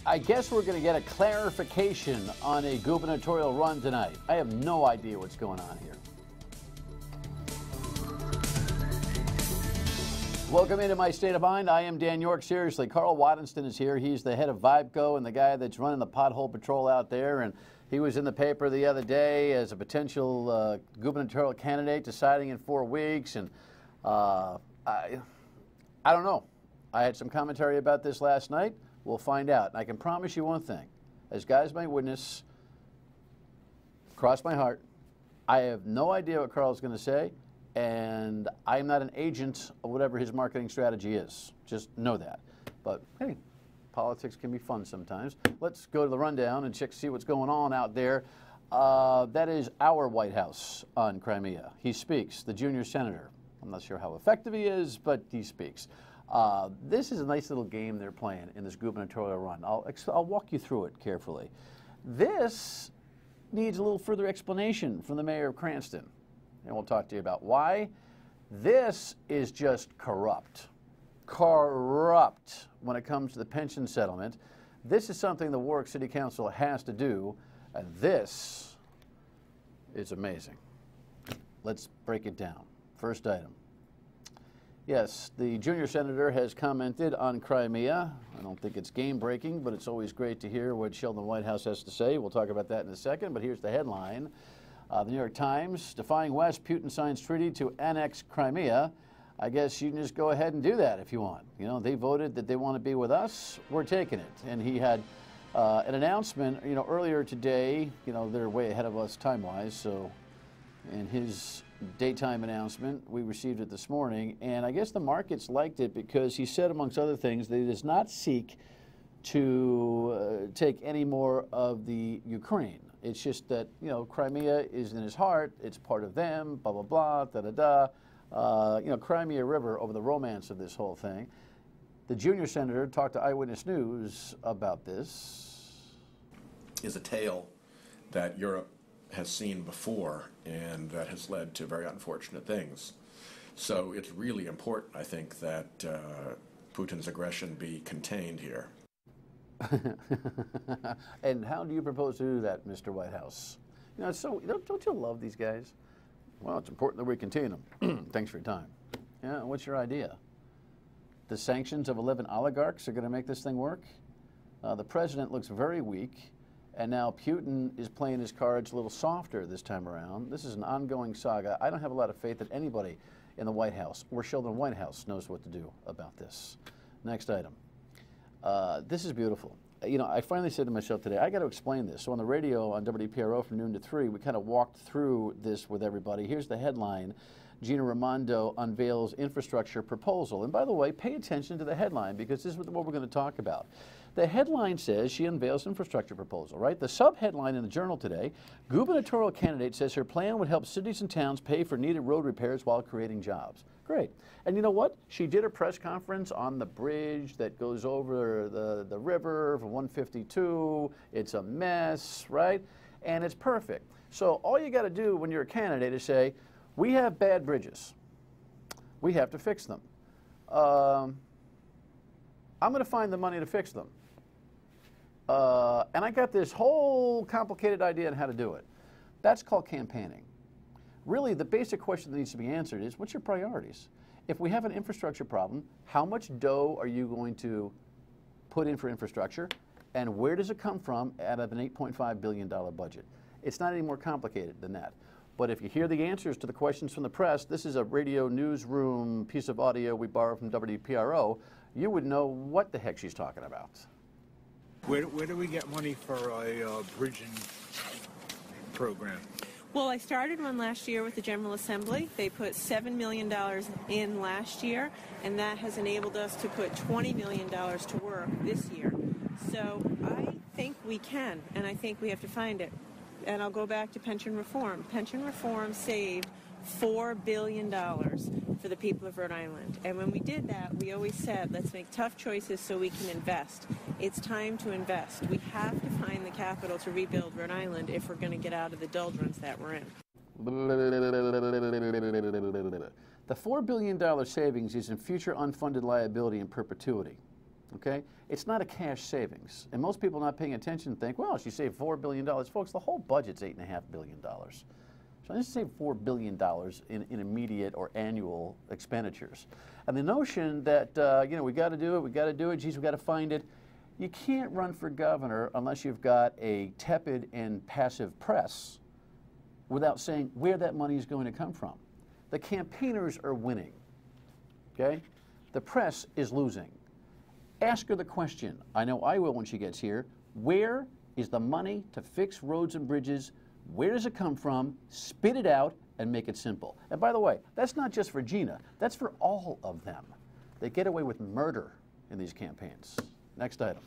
I guess we're going to get a clarification on a gubernatorial run tonight. I have no idea what's going on here. Welcome into my State of Mind. I am Dan Yorke. Seriously, Carl Waddenston is here. He's the head of Vibeco and the guy that's running the pothole patrol out there. And he was in the paper the other day as a potential gubernatorial candidate, deciding in 4 weeks. And I don't know. I had some commentary about this last night. We'll find out. And I can promise you one thing. As guys might witness, cross my heart, I have no idea what Carl's going to say, and I'm not an agent of whatever his marketing strategy is. Just know that. But, hey, politics can be fun sometimes. Let's go to the rundown and see what's going on out there. That is our White House on Crimea. He speaks, the junior senator. I'm not sure how effective he is, but he speaks. This is a nice little game they're playing in this gubernatorial run. I'll walk you through it carefully. This needs a little further explanation from the mayor of Cranston, and we'll talk to you about why. This is just corrupt when it comes to the pension settlement. This is something the Warwick City Council has to do, and this is amazing. Let's break it down. First item. Yes, the junior senator has commented on Crimea. I don't think it's game-breaking, but it's always great to hear what Sheldon Whitehouse has to say. We'll talk about that in a second, but here's the headline. The New York Times, defying West, Putin signs treaty to annex Crimea. I guess you can just go ahead and do that if you want. You know, they voted that they want to be with us. We're taking it. And he had an announcement, earlier today. They're way ahead of us time-wise, so in his daytime announcement, we received it this morning, and I guess the markets liked it because he said, amongst other things, that he does not seek to take any more of the Ukraine. It's just that, Crimea is in his heart, it's part of them, blah, blah, blah, da-da-da. Crimea River over the romance of this whole thing. The junior senator talked to Eyewitness News about this. Is a tale that Europe has seen before, and that has led to very unfortunate things. So it's really important, I think, that Putin's aggression be contained here. And how do you propose to do that, Mr. White House? Don't you love these guys? Well, it's important that we contain them. Thanks for your time. Yeah, what's your idea? The sanctions of 11 oligarchs are going to make this thing work? The president looks very weak. And now Putin is playing his cards a little softer this time around. This is an ongoing saga. I don't have a lot of faith that anybody in the White House or Sheldon Whitehouse knows what to do about this. Next item. This is beautiful. I finally said to myself today, I got to explain this. So on the radio on WPRO from noon to 3, we kind of walked through this with everybody. Here's the headline. Gina Raimondo unveils infrastructure proposal. And by the way, pay attention to the headline because this is what we're going to talk about. The headline says she unveils infrastructure proposal, right? The sub-headline in the Journal today, gubernatorial candidate says her plan would help cities and towns pay for needed road repairs while creating jobs. Great. And you know what? She did a press conference on the bridge that goes over the river for 152. It's a mess, right? And it's perfect. So all you got to do when you're a candidate is say, we have bad bridges. We have to fix them. I'm going to find the money to fix them. And I got this whole complicated idea on how to do it. That's called campaigning. Really, the basic question that needs to be answered is, what's your priorities? If we have an infrastructure problem, how much dough are you going to put in for infrastructure? And where does it come from out of an $8.5 billion budget? It's not any more complicated than that. But if you hear the answers to the questions from the press, this is a radio newsroom piece of audio we borrowed from WPRO, you would know what the heck she's talking about. Where do we get money for a bridging program? Well, I started one last year with the General Assembly. They put $7 million in last year, and that has enabled us to put $20 million to work this year. So I think we can, and I think we have to find it. And I'll go back to pension reform. Pension reform saved $4 billion for the people of Rhode Island. And when we did that, we always said, let's make tough choices so we can invest. It's time to invest. We have to find the capital to rebuild Rhode Island if we're going to get out of the doldrums that we're in. The $4 billion savings is in future unfunded liability in perpetuity. Okay? It's not a cash savings. And most people not paying attention think, well, she saved $4 billion. Folks, the whole budget's $8.5 billion. So I just saved $4 billion in immediate or annual expenditures. And the notion that, you know, we got to do it, geez, we got to find it. You can't run for governor unless you've got a tepid and passive press without saying where that money is going to come from. The campaigners are winning, okay? The press is losing. Ask her the question, I know I will when she gets here, where is the money to fix roads and bridges? Where does it come from? Spit it out and make it simple. And by the way, that's not just for Gina, that's for all of them. They get away with murder in these campaigns. Next item.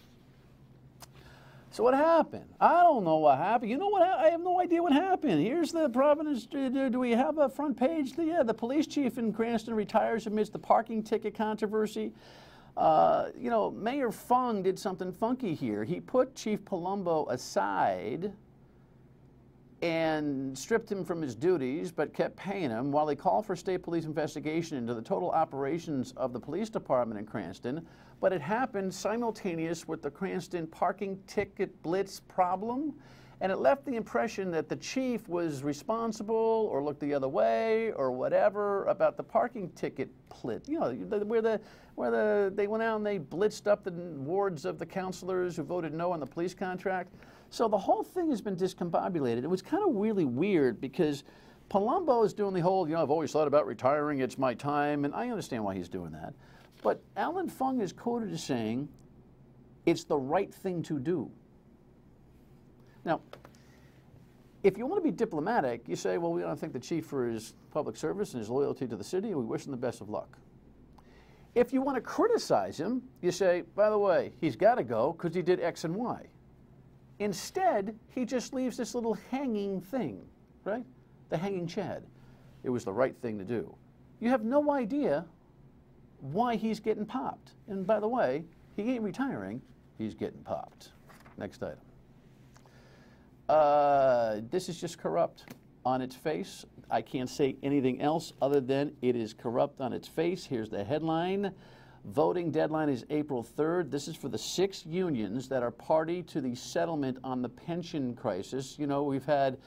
So what happened? I don't know what happened. You know what? I have no idea what happened. Here's the Providence. Do we have a front page? Yeah, the police chief in Cranston retires amidst the parking ticket controversy. You know, Mayor Fung did something funky here. He put Chief Palumbo aside and stripped him from his duties, but kept paying him while he called for state police investigation into the total operations of the police department in Cranston. But it happened simultaneous with the Cranston parking ticket blitz problem, and it left the impression that the chief was responsible or looked the other way or whatever about the parking ticket blitz. You know, where they went out and they blitzed up the wards of the councilors who voted no on the police contract. So the whole thing has been discombobulated. It was kind of really weird because Palumbo is doing the whole, you know, I've always thought about retiring, it's my time, and I understand why he's doing that. But Alan Fung is quoted as saying, it's the right thing to do. Now, if you want to be diplomatic, you say, well, we don't thank the chief for his public service and his loyalty to the city, and we wish him the best of luck. If you want to criticize him, you say, by the way, he's got to go because he did X and Y. Instead, he just leaves this little hanging thing, right? The hanging Chad. It was the right thing to do. You have no idea why he's getting popped. And by the way, he ain't retiring, he's getting popped. Next item. This is just corrupt on its face. I can't say anything else other than it is corrupt on its face. Here's the headline. Voting deadline is April 3rd. This is for the 6 unions that are party to the settlement on the pension crisis. You know, we've had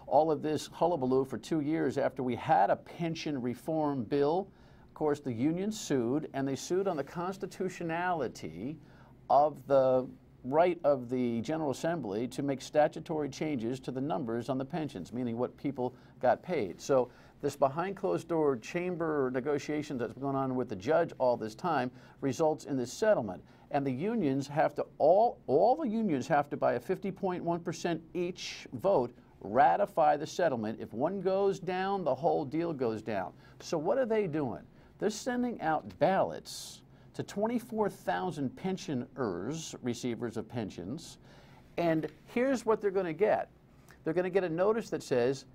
all of this hullabaloo for 2 years after we had a pension reform bill. Of course, the unions sued, and they sued on the constitutionality of the right of the General Assembly to make statutory changes to the numbers on the pensions, meaning what people got paid. So this behind closed door chamber negotiations that's going on with the judge all this time results in this settlement. And the unions have to, all the unions have to, by a 50.1% each vote, ratify the settlement. If one goes down, the whole deal goes down. So what are they doing? They're sending out ballots to 24,000 pensioners, receivers of pensions, and here's what they're going to get. They're going to get a notice that says,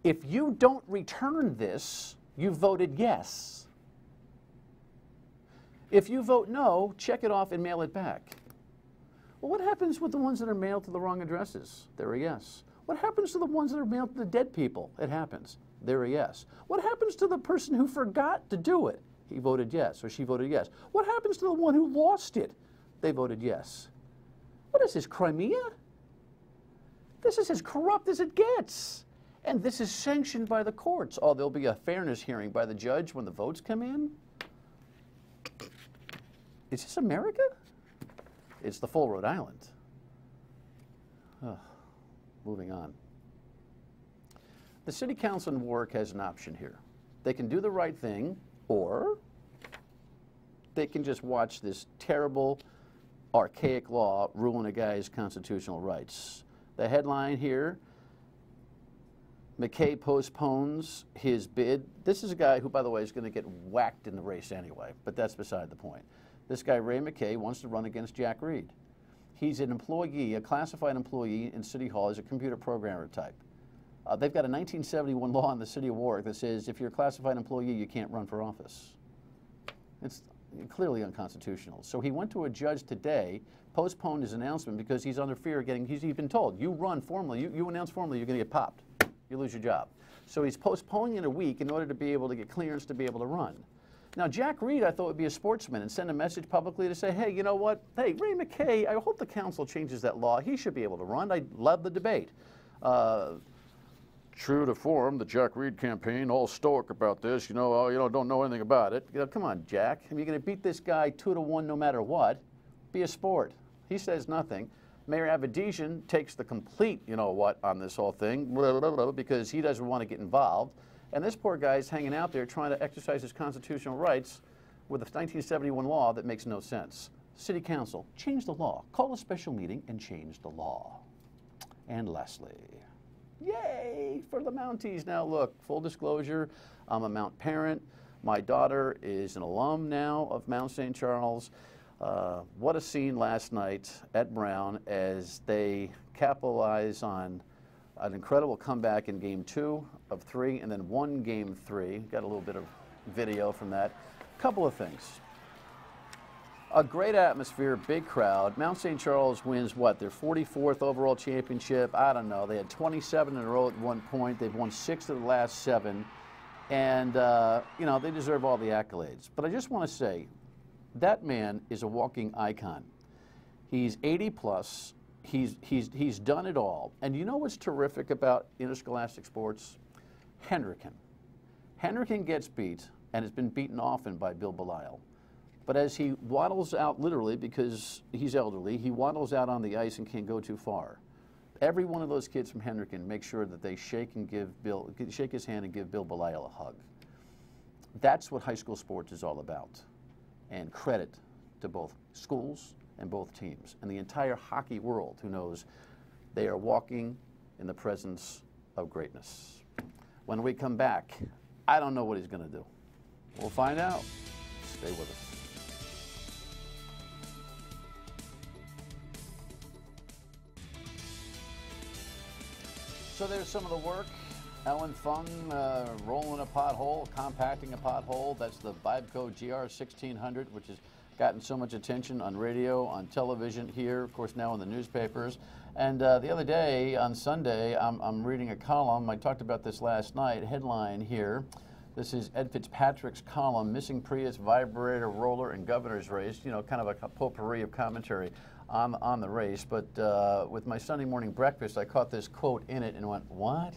if you don't return this, you voted yes. If you vote no, check it off and mail it back. Well, what happens with the ones that are mailed to the wrong addresses? They're a yes. What happens to the ones that are mailed to the dead people? It happens. They're a yes. What happens to the person who forgot to do it? He voted yes, or she voted yes. What happens to the one who lost it? They voted yes. What is this, Crimea? This is as corrupt as it gets. And this is sanctioned by the courts. Oh, there'll be a fairness hearing by the judge when the votes come in? Is this America? It's the full Rhode Island. Oh, moving on. The City Council in Yorke has an option here. They can do the right thing, or they can just watch this terrible, archaic law ruin a guy's constitutional rights. The headline here, McKay postpones his bid. This is a guy who, by the way, is going to get whacked in the race anyway, but that's beside the point. This guy, Ray McKay, wants to run against Jack Reed. He's an employee, a classified employee in City Hall. He's a computer programmer type. They've got a 1971 law in the city of Yorke that says if you're a classified employee, you can't run for office. It's clearly unconstitutional. So he went to a judge today, postponed his announcement because he's under fear of getting, he's been told, you run formally, you announce formally, you're going to get popped. You lose your job. So he's postponing it a week in order to be able to get clearance to be able to run. Now, Jack Reed, I thought, would be a sportsman and send a message publicly to say, hey, you know what? Hey, Ray McKay, I hope the council changes that law. He should be able to run. I love the debate. True to form, the Jack Reed campaign, all stoic about this, don't know anything about it. Come on, Jack. If you're going to beat this guy 2-1 no matter what, be a sport. He says nothing. Mayor Avedisian takes the complete, on this whole thing, because he doesn't want to get involved. And this poor guy's hanging out there trying to exercise his constitutional rights with a 1971 law that makes no sense. City Council, change the law. Call a special meeting and change the law. And lastly, yay for the Mounties. Now look, full disclosure, I'm a Mount parent. My daughter is an alum now of Mount St. Charles. What a scene last night at Brown as they capitalize on an incredible comeback in game 2 of 3 and then won game 3. Got a little bit of video from that. Couple of things. A great atmosphere, big crowd. Mount St. Charles wins, what, their 44th overall championship? I don't know. They had 27 in a row at one point. They've won 6 of the last 7. And, they deserve all the accolades. But I just want to say, that man is a walking icon. He's 80 plus. He's done it all. And you know what's terrific about interscholastic sports? Hendricken. Hendricken gets beat and has been beaten often by Bill Belial. But as he waddles out, literally, because he's elderly, he waddles out on the ice and can't go too far. Every one of those kids from Hendricken makes sure that they shake his hand and give Bill Belial a hug. That's what high school sports is all about. And credit to both schools and both teams and the entire hockey world who knows they are walking in the presence of greatness. When we come back, I don't know what he's going to do. We'll find out. Stay with us. So there's some of the work. Ellen Fung rolling a pothole, compacting a pothole. That's the Vibco GR1600, which has gotten so much attention on radio, on television here, of course now in the newspapers. And the other day, on Sunday, I'm reading a column. I talked about this last night, headline here. This is Ed Fitzpatrick's column, Missing Prius, Vibrator, Roller, and Governor's Race. Kind of a potpourri of commentary on the race. But with my Sunday morning breakfast, I caught this quote in it and went, what?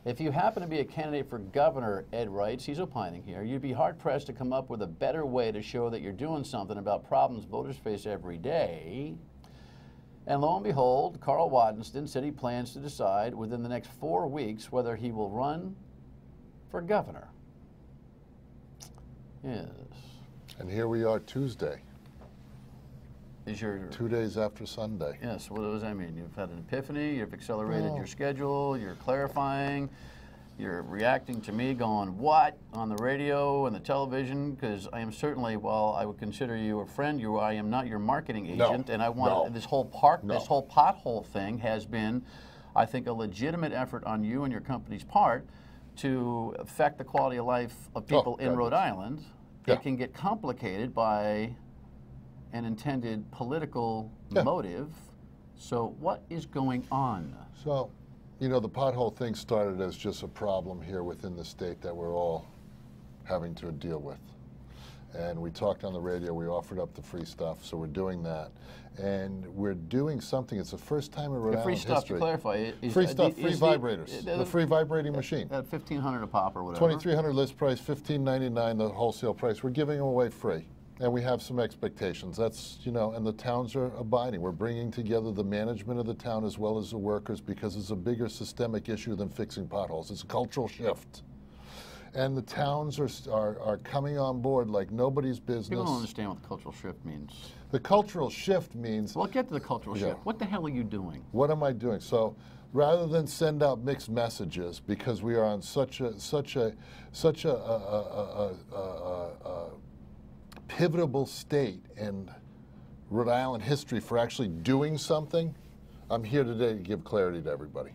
If you happen to be a candidate for governor, Ed writes, he's opining here, you'd be hard-pressed to come up with a better way to show that you're doing something about problems voters face every day. And lo and behold, Carl Waddenston said he plans to decide within the next 4 weeks whether he will run for governor. Yes. And here we are Tuesday. Is your 2 days after Sunday. Yes, what does that mean? You've had an epiphany, you've accelerated your schedule, you're clarifying, you're reacting to me going, what, on the radio and the television, because I am certainly, while I would consider you a friend, I am not your marketing agent, and I want this whole this whole pothole thing has been, I think, a legitimate effort on you and your company's part to affect the quality of life of people in Rhode Island. It can get complicated by an intended political motive. So what is going on? So, the pothole thing started as just a problem here within the state that we're all having to deal with. And we talked on the radio, we offered up the free stuff, so we're doing that. And we're doing something, it's the first time in Rhode Island history. Free stuff, to clarify. Free stuff, free vibrators. The free vibrating machine. At $1,500 a pop or whatever. $2,300 list price, $1,599 the wholesale price. We're giving them away free. And we have some expectations. That's, and the towns are abiding. We're bringing together the management of the town as well as the workers because it's a bigger systemic issue than fixing potholes. It's a cultural shift. And the towns are coming on board like nobody's business. People don't understand what the cultural shift means. The cultural shift means... Well, get to the cultural shift. What the hell are you doing? What am I doing? So rather than send out mixed messages, because we are on such a pivotal state in Rhode Island history for actually doing something, I'm here today to give clarity to everybody.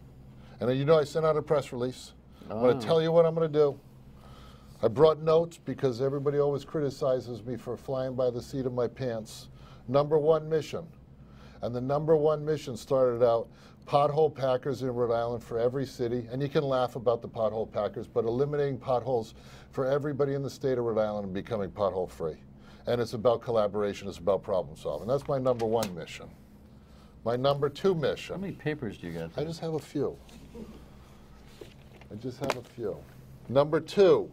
And I sent out a press release. I'm going to tell you what I'm going to do. I brought notes because everybody always criticizes me for flying by the seat of my pants. Number 1 mission, And the #1 mission started out pothole packers in Rhode Island for every city. And you can laugh about the pothole packers, but eliminating potholes for everybody in the state of Rhode Island and becoming pothole free. And it's about collaboration, it's about problem solving. That's my #1 mission. My #2 mission. How many papers do you got? I just have a few. I just have a few. #2,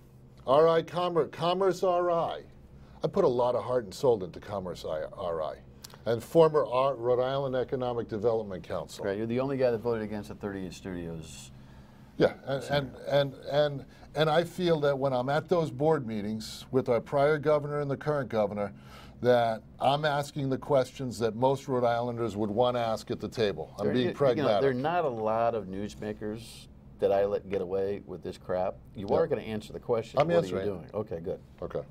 RI Commerce RI. I put a lot of heart and soul into Commerce RI. And former Rhode Island Economic Development Council. Right, you're the only guy that voted against the 38 studios. Yeah, and I feel that when I'm at those board meetings with our prior governor and the current governor, that I'm asking the questions that most Rhode Islanders would want to ask at the table. I'm being pragmatic. There are not a lot of newsmakers that I let get away with this crap. You are going to answer the question. I'm answering. What are you doing? Okay, good. Okay.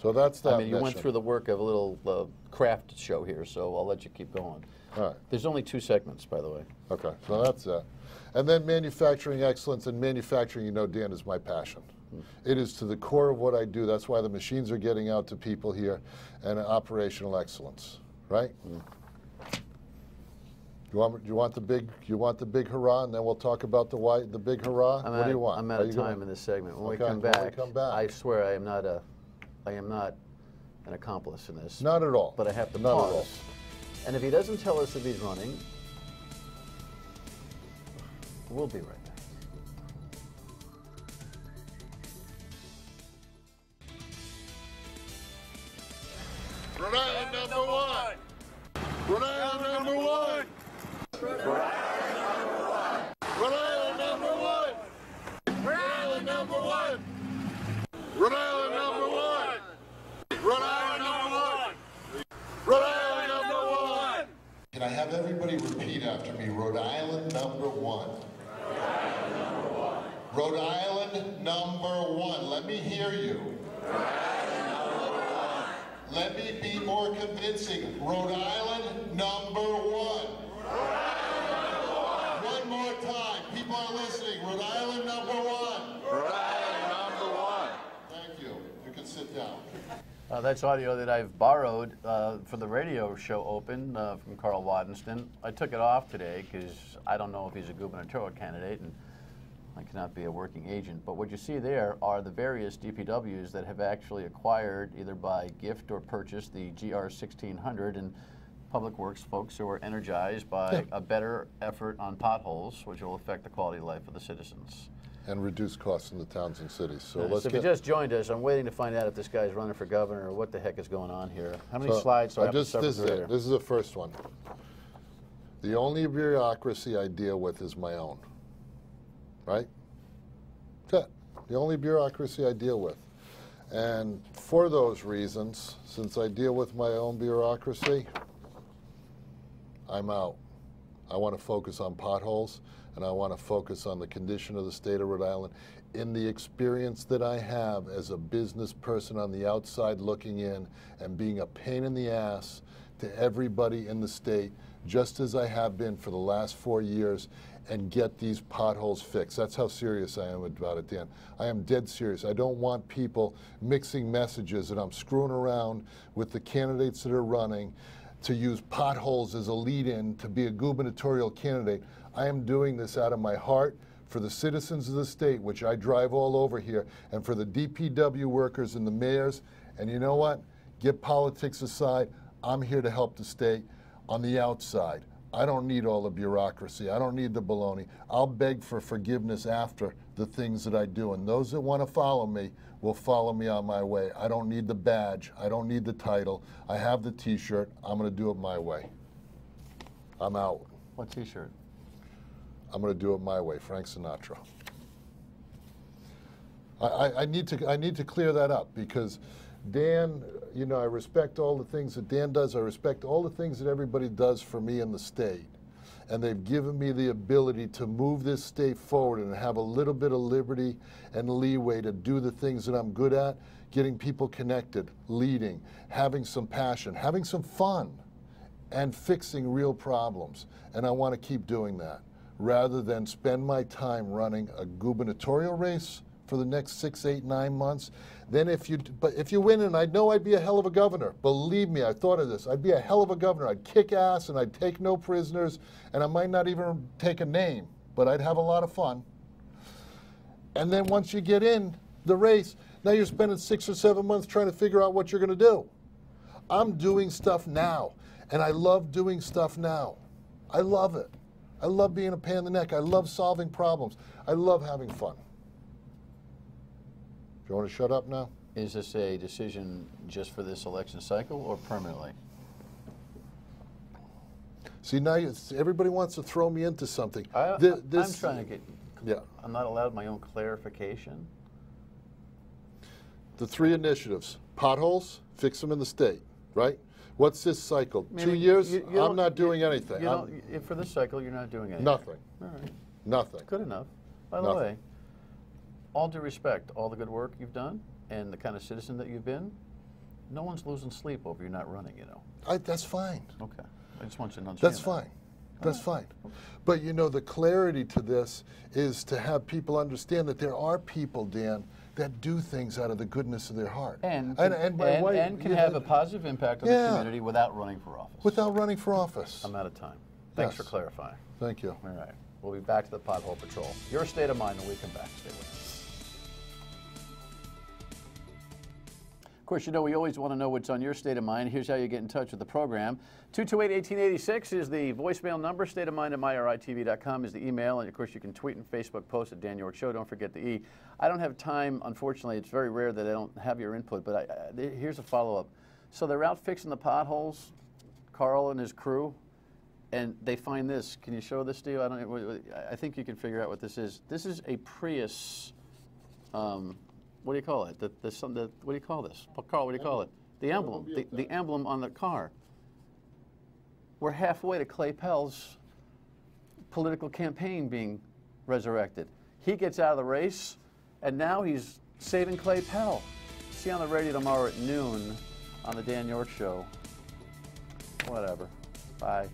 So that's that. I mean, you went through the work of a little craft show here, so I'll let you keep going. All right. There's only 2 segments, by the way. Okay, so that's that. And then manufacturing excellence, and manufacturing, you know, Dan, is my passion. It is to the core of what I do. That's why the machines are getting out to people here, and operational excellence, right? You want the big hurrah, and then we'll talk about the big hurrah. What do you want? I'm out of time in this segment. When we come back, I swear I am not an accomplice in this. Not at all. But I have to Not pause. at all. And if he doesn't tell us if he's running, we'll be right back. Rhode Island #1. Rhode Island #1. Rhode Island #1. Rhode Island #1. Rhode Island #1. Rhode Island #1. Rhode Island #1. Rhode Island #1. Can I have everybody repeat after me? Rhode Island #1. Rhode Island #1. Let me hear you. Let me be more convincing. Rhode Island #1. One more time. People are listening. Rhode Island #1. Rhode Island #1. Thank you. You can sit down. That's audio that I've borrowed for the radio show Open from Carl Wadenston. I took it off today because I don't know if he's a gubernatorial candidate and I cannot be a working agent. But what you see there are the various DPWs that have actually acquired, either by gift or purchase, the GR 1600, and Public Works folks who are energized by a better effort on potholes, which will affect the quality of life of the citizens. And reduce costs in the towns and cities. So So if you just joined us, I'm waiting to find out if this guy's running for governor or what the heck is going on here. How many slides do I have to suffer through here? This is the first one. The only bureaucracy I deal with is my own. Right? That's it. The only bureaucracy I deal with. And for those reasons, since I deal with my own bureaucracy, I'm out. I want to focus on potholes, and I want to focus on the condition of the state of Rhode Island. In the experience that I have as a business person on the outside looking in and being a pain in the ass to everybody in the state, just as I have been for the last 4 years, and get these potholes fixed. That's how serious I am about it, Dan. I am dead serious. I don't want people mixing messages, and I'm screwing around with the candidates that are running to use potholes as a lead-in to be a gubernatorial candidate. I am doing this out of my heart for the citizens of the state, which I drive all over here, and for the DPW workers and the mayors. And you know what? Get politics aside. I'm here to help the state on the outside. I don't need all the bureaucracy. I don't need the baloney. I'll beg for forgiveness after the things that I do. And those that want to follow me will follow me on my way. I don't need the badge. I don't need the title. I have the T-shirt. I'm going to do it my way. I'm out. What T-shirt? I'm going to do it my way, Frank Sinatra. I need to clear that up because Dan, you know, I respect all the things that Dan does. I respect all the things that everybody does for me in the state. And they've given me the ability to move this state forward and have a little bit of liberty and leeway to do the things that I'm good at, getting people connected, leading, having some passion, having some fun, and fixing real problems. And I want to keep doing that rather than spend my time running a gubernatorial race for the next 6, 8, 9 months. Then if you win, and I know I'd be a hell of a governor. Believe me, I thought of this. I'd be a hell of a governor. I'd kick ass and I'd take no prisoners, and I might not even take a name, but I'd have a lot of fun. And then once you get in the race, now you're spending 6 or 7 months trying to figure out what you're going to do. I'm doing stuff now, and I love doing stuff now. I love it. I love being a pain in the neck. I love solving problems. I love having fun. Do you want to shut up now? Is this a decision just for this election cycle or permanently? See, now everybody wants to throw me into something. I'm trying to get... Yeah. I'm not allowed my own clarification? The 3 initiatives. Potholes, fix them in the state, right? What's this cycle? Maybe 2 years? you I'm not doing anything. For this cycle, you're not doing anything. Nothing. All right. Nothing. Good enough. By the Nothing. way, all due respect, all the good work you've done and the kind of citizen that you've been, no one's losing sleep over you not running, you know. That's fine. Okay. I just want you to understand That's fine. That's fine. But you know, the clarity to this is to have people understand that there are people, Dan, that do things out of the goodness of their heart. And can have a positive impact on the community without running for office. Without running for office. I'm out of time. Thanks Yes. for clarifying. Thank you. All right. We'll be back to the Pothole Patrol. Your state of mind when we come back. Stay with us. Of course, you know we always want to know what's on your state of mind. Here's how you get in touch with the program. 228-1886 is the voicemail number. stateofmind@myritv.com is the email. And, of course, you can tweet and Facebook post at Dan Yorke Show. Don't forget the E. I don't have time, unfortunately. It's very rare that I don't have your input. But here's a follow-up. So they're out fixing the potholes, Carl and his crew, and they find this. Can you show this to you? I think you can figure out what this is. This is a Prius. What do you call it? What do you call this? Carl, what do you call it? The emblem. The emblem on the car. We're halfway to Clay Pell's political campaign being resurrected. He gets out of the race, and now he's saving Clay Pell. See you on the radio tomorrow at noon on the Dan Yorke Show. Whatever. Bye.